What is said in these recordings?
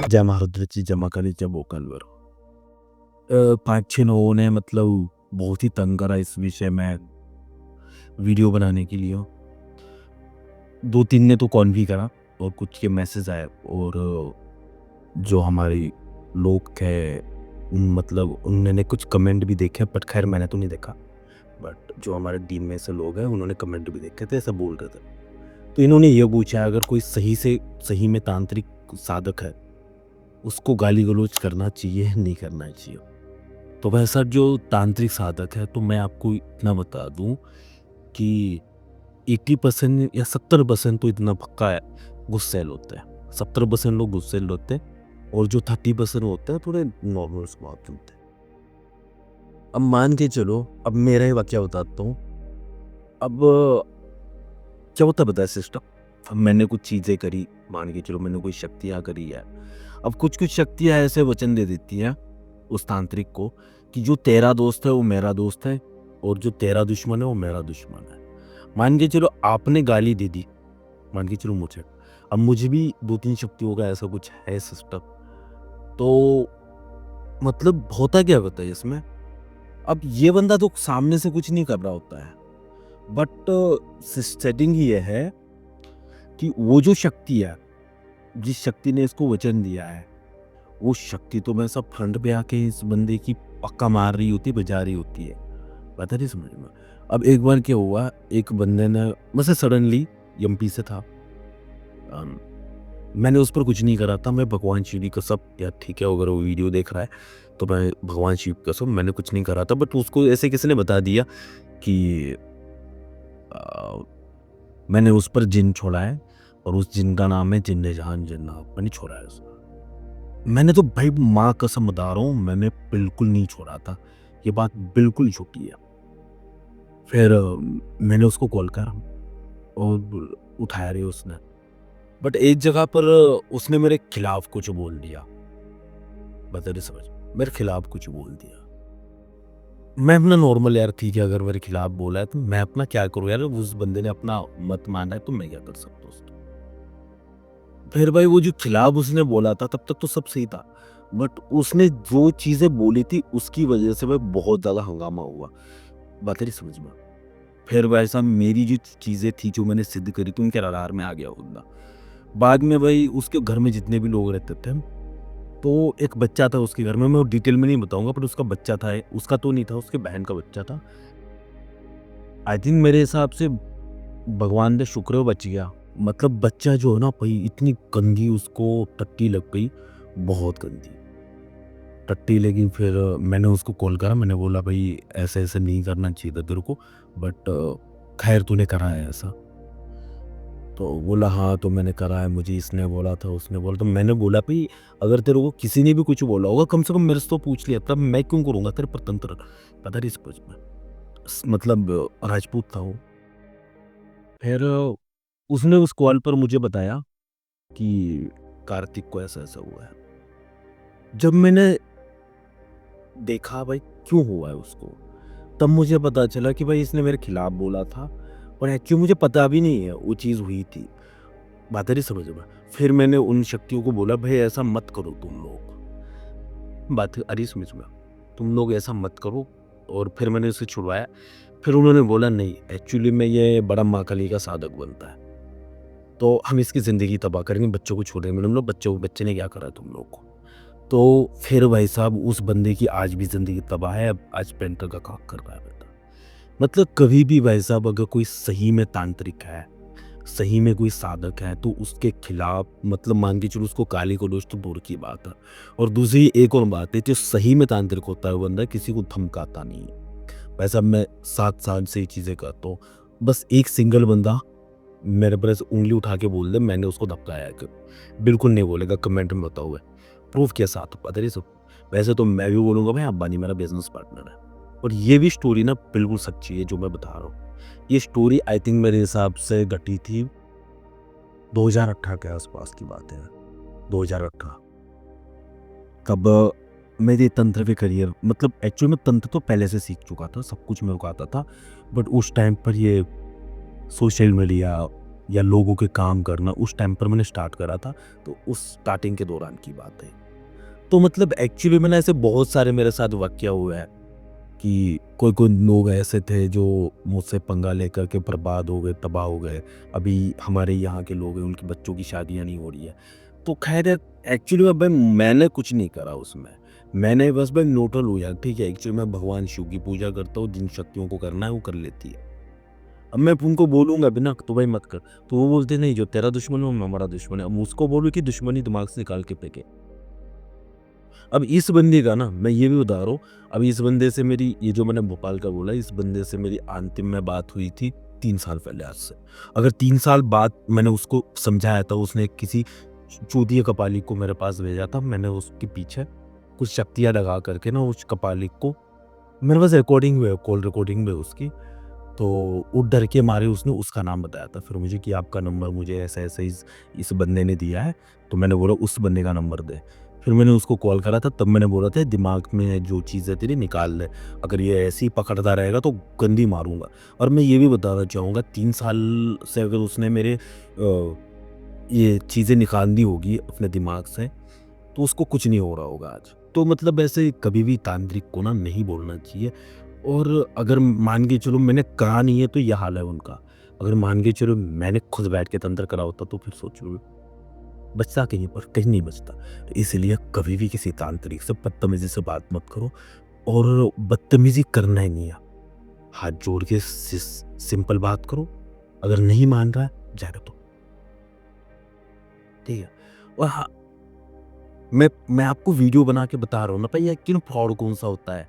जय महारुद्र जय माँ काली जय भोकालवर। 5-6 लोगों ने मतलब बहुत ही तंग करा इस विषय में वीडियो बनाने के लिए। 2-3 ने तो कॉल भी करा और कुछ के मैसेज आए और जो हमारे लोग थे मतलब उन्होंने कुछ कमेंट भी देखे, बट खैर मैंने तो नहीं देखा। बट जो हमारे टीम में से लोग हैं उन्होंने कमेंट भी देखे थे, ऐसा बोल रहे थे। तो इन्होंने ये पूछा अगर कोई सही में तांत्रिक साधक है उसको गाली गलौज करना चाहिए नहीं करना चाहिए। तो वैसा जो तांत्रिक साधक है, तो मैं आपको इतना बता दूं कि 80% या 70% तो इतना पक्का है गुस्सैल होते हैं। 70% लोग गुस्सैल होते हैं और जो 30% होते हैं थोड़े नॉर्मल स्वभाव के होते हैं। अब मान के चलो, अब मेरा ही वाक्य बताता हूँ। अब क्या होता है बताया सिस्टम, अब मैंने कुछ चीज़ें करी, मान के चलो मैंने कोई शक्तियाँ करी है। अब कुछ शक्तियाँ ऐसे वचन दे देती हैं उस तांत्रिक को कि जो तेरा दोस्त है वो मेरा दोस्त है और जो तेरा दुश्मन है वो मेरा दुश्मन है। मान के चलो आपने गाली दे दी, मान के चलो मुझे, अब मुझे भी 2-3 शक्तियों का ऐसा कुछ है सिस्टम। तो मतलब होता क्या होता है इसमें, अब ये बंदा तो सामने से कुछ नहीं कर रहा होता है, बट सेटिंग ये है कि वो जो शक्ति है, जिस शक्ति ने इसको वचन दिया है, वो शक्ति तो मैं सब फ्रंट पे आके इस बंदे की पक्का मार रही होती है, बजा रही होती है। पता नहीं समझ में। अब एक बार क्या हुआ, एक बंदे ने मुझसे सडनली एमपी से था, मैंने उस पर कुछ नहीं करा था। मैं भगवान शिव की कसम, या ठीक है अगर वो वीडियो देख रहा है तो मैं भगवान शिव की कसम मैंने कुछ नहीं करा था, बट उसको ऐसे किसी ने बता दिया कि मैंने उस पर जिन छोड़ा है और उस जिन का नाम है जिन्ने जहान जिन्ना, मैंने छोड़ा है उसको। मैंने तो भाई माँ कसम बता रहा हूँ, मैंने बिल्कुल नहीं छोड़ा था, ये बात बिल्कुल झूठी है। फिर मैंने उसको कॉल करा और उठाया रही उसने, बट एक जगह पर उसने मेरे खिलाफ कुछ बोल दिया। बता नहीं समझ, मेरे खिलाफ कुछ बोल दिया। मैं अपना नॉर्मल यार ठीक है, अगर मेरे खिलाफ बोला है तो मैं अपना क्या करूँ यार, उस बंदे ने अपना मत माना है तो मैं क्या कर सकता हूँ उसको। फिर भाई वो जो खिलाफ उसने बोला था तब तक तो सब सही था, बट उसने जो चीजें बोली थी उसकी वजह से भाई बहुत ज्यादा हंगामा हुआ। बात नहीं समझ में। फिर वैसा मेरी जो चीजें थी जो मैंने सिद्ध करी थी उनके रडार में आ गया बंदा। बाद में भाई उसके घर में जितने भी लोग रहते थे, तो एक बच्चा था उसके घर में, मैं डिटेल में नहीं बताऊंगा, पर उसका बच्चा था, उसका तो नहीं था, उसके बहन का बच्चा था। आई थिंक मेरे हिसाब से भगवान ने शुक्र है वो बच गया। मतलब बच्चा जो है ना भाई, इतनी गंदी उसको टट्टी लग गई, बहुत गंदी टट्टी लगी। फिर मैंने उसको कॉल करा, मैंने बोला भाई ऐसे ऐसे नहीं करना चाहिए था तेरे को, बट खैर तूने करा है ऐसा। तो बोला हाँ तो मैंने करा है, मुझे इसने बोला था उसने बोला। तो मैंने बोला भाई अगर तेरे को किसी ने भी कुछ बोला होगा कम से कम मेरे से तो पूछ लिया, तब मैं क्यों करूँगा तेरे पर तंत्र। पता नहीं समझ में, मतलब राजपूत था वो। फिर उसने उस कॉल पर मुझे बताया कि कार्तिक को ऐसा ऐसा हुआ है। जब मैंने देखा भाई क्यों हुआ है उसको, तब मुझे पता चला कि भाई इसने मेरे खिलाफ बोला था और एक्चुअली मुझे पता भी नहीं है वो चीज़ हुई थी। बात नहीं समझ में। फिर मैंने उन शक्तियों को बोला भाई ऐसा मत करो तुम लोग, बात अरे समझ में, तुम लोग ऐसा मत करो। और फिर मैंने उसे छुड़वाया। फिर उन्होंने बोला नहीं एक्चुअली में ये बड़ा महाकाली का साधक बनता है, तो हम इसकी ज़िंदगी तबाह करेंगे, बच्चों को छोड़ेंगे। मैंने बोला बच्चे ने क्या करा तुम लोग को। तो फिर भाई साहब उस बंदे की आज भी ज़िंदगी तबाह है, अब आज पेंटर का काम कर रहा है बेटा। मतलब कभी भी भाई साहब अगर कोई सही में तांत्रिक है, सही में कोई साधक है, तो उसके खिलाफ मतलब मान के चलो उसको गाली गलौज तो दूर की बात है। और दूसरी एक और बात है, जो सही में तांत्रिक होता है वो बंदा किसी को धमकाता नहीं है। वैसा मैं 7 साल से ये चीज़ें करता हूँ, बस एक सिंगल बंदा मेरे पर ऐसे उंगली उठा के बोल दे मैंने उसको धमकाया है, बिल्कुल नहीं बोलेगा, कमेंट में बताओ है प्रूफ के साथ। पता नहीं सब, वैसे तो मैं भी बोलूँगा भाई अंबानी मेरा बिजनेस पार्टनर है। और ये भी स्टोरी ना बिल्कुल सच्ची है जो मैं बता रहा हूँ। ये स्टोरी आई थिंक मेरे हिसाब से घटी थी 2018 के आसपास की बात है। 2018 तब मेरे तंत्र पे करियर, मतलब एक्चुअली मैं तंत्र तो पहले से सीख चुका था, सब कुछ मेरे को आता था, बट उस टाइम पर ये सोशल मीडिया या लोगों के काम करना, उस टाइम पर मैंने स्टार्ट करा था। तो उस स्टार्टिंग के दौरान की बात है। तो मतलब एक्चुअली में ना ऐसे बहुत सारे मेरे साथ वाक़या हुआ है कि कोई-कोई लोग ऐसे थे जो मुझसे पंगा लेकर के बर्बाद हो गए, तबाह हो गए। अभी हमारे यहाँ के लोग हैं, उनके बच्चों की शादियाँ नहीं हो रही है। तो ख़ैर एक्चुअली में भाई मैंने कुछ नहीं करा उसमें। मैंने बस भाई न्यूट्रल हुआ, ठीक है। एक्चुअली मैं भगवान शिव की पूजा करता हूँ, जिन शक्तियों को करना है वो कर लेती है। अब मैं उनको बोलूँगा भी ना तो भाई मत कर, तो वो बोलते नहीं जो तेरा दुश्मन है वो हमारा दुश्मन है। अब उसको बोलूँ कि दुश्मनी दिमाग से निकाल के फेंके। अब इस बंदे का ना मैं ये भी बता रहा हूँ, अब इस बंदे से मेरी ये जो मैंने भोपाल का बोला, इस बंदे से मेरी अंतिम में बात हुई थी 3 साल पहले आज से। अगर 3 साल बाद मैंने उसको समझाया था, उसने किसी चूतिया कपाली को मेरे पास भेजा था, मैंने उसके पीछे कुछ शक्तियाँ लगा करके ना उस कपाली को, मेरे पास रिकॉर्डिंग भी है, कॉल रिकॉर्डिंग भी है उसकी। तो वो डर के मारे उसने उसका नाम बताया था फिर मुझे कि आपका नंबर मुझे ऐसे-ऐसे इस बंदे ने दिया है। तो मैंने बोला उस बंदे का नंबर दे। फिर मैंने उसको कॉल करा था, तब मैंने बोला था दिमाग में जो चीज़ है तेरी निकाल ले। अगर ये ऐसे ही पकड़ता रहेगा तो गंदी मारूँगा। और मैं ये भी बताना चाहूँगा 3 साल से अगर उसने मेरे ये चीज़ें निकाल दी होगी अपने दिमाग से, तो उसको कुछ नहीं हो रहा होगा आज। तो मतलब ऐसे कभी भी तांत्रिक को ना नहीं बोलना चाहिए। और अगर मान के चलो मैंने कहा नहीं है तो ये हाल है उनका। अगर मान के चलो मैंने खुद बैठ के तंत्र करा होता तो फिर सोचो बचता कहीं पर कहीं नहीं बचता। तो इसलिए कभी भी किसी तांत्रिक से बदतमीजी से बात मत करो और बदतमीजी करना ही नहीं है। हाथ जोड़ के सिंपल बात करो। अगर नहीं मान रहा है जाने दो। ठीक है। और हाँ, मैं आपको वीडियो बना के बता रहा हूँ ना भाई एक्चुअली फ्रॉड कौन सा होता है।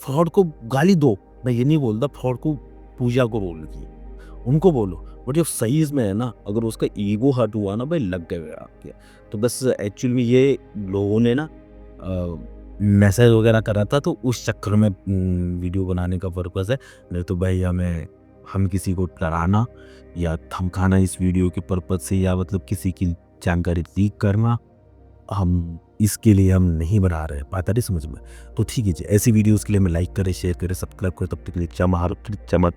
फ्रॉड को गाली दो, मैं ये नहीं बोलता फ्रॉड को पूजा को बोलगी, उनको बोलो। बट जो सही इसमें है ना, अगर उसका ईगो हर्ट हुआ ना भाई लग गए आपके। तो बस एक्चुअली में ये लोगों ने ना मैसेज वगैरह करा था तो उस चक्कर में वीडियो बनाने का पर्पज़ है। नहीं तो भाई हम किसी को डराना या धमकाना इस वीडियो के पर्पज़ से या मतलब किसी की जानकारी लीक करना, हम इसके लिए हम नहीं बना रहे हैं, बात आ रही समझ में? तो ठीक है जी, ऐसी वीडियोज़ के लिए हमें लाइक करें, शेयर करें, सब्सक्राइब करें, तब तक के लिए चमा चमा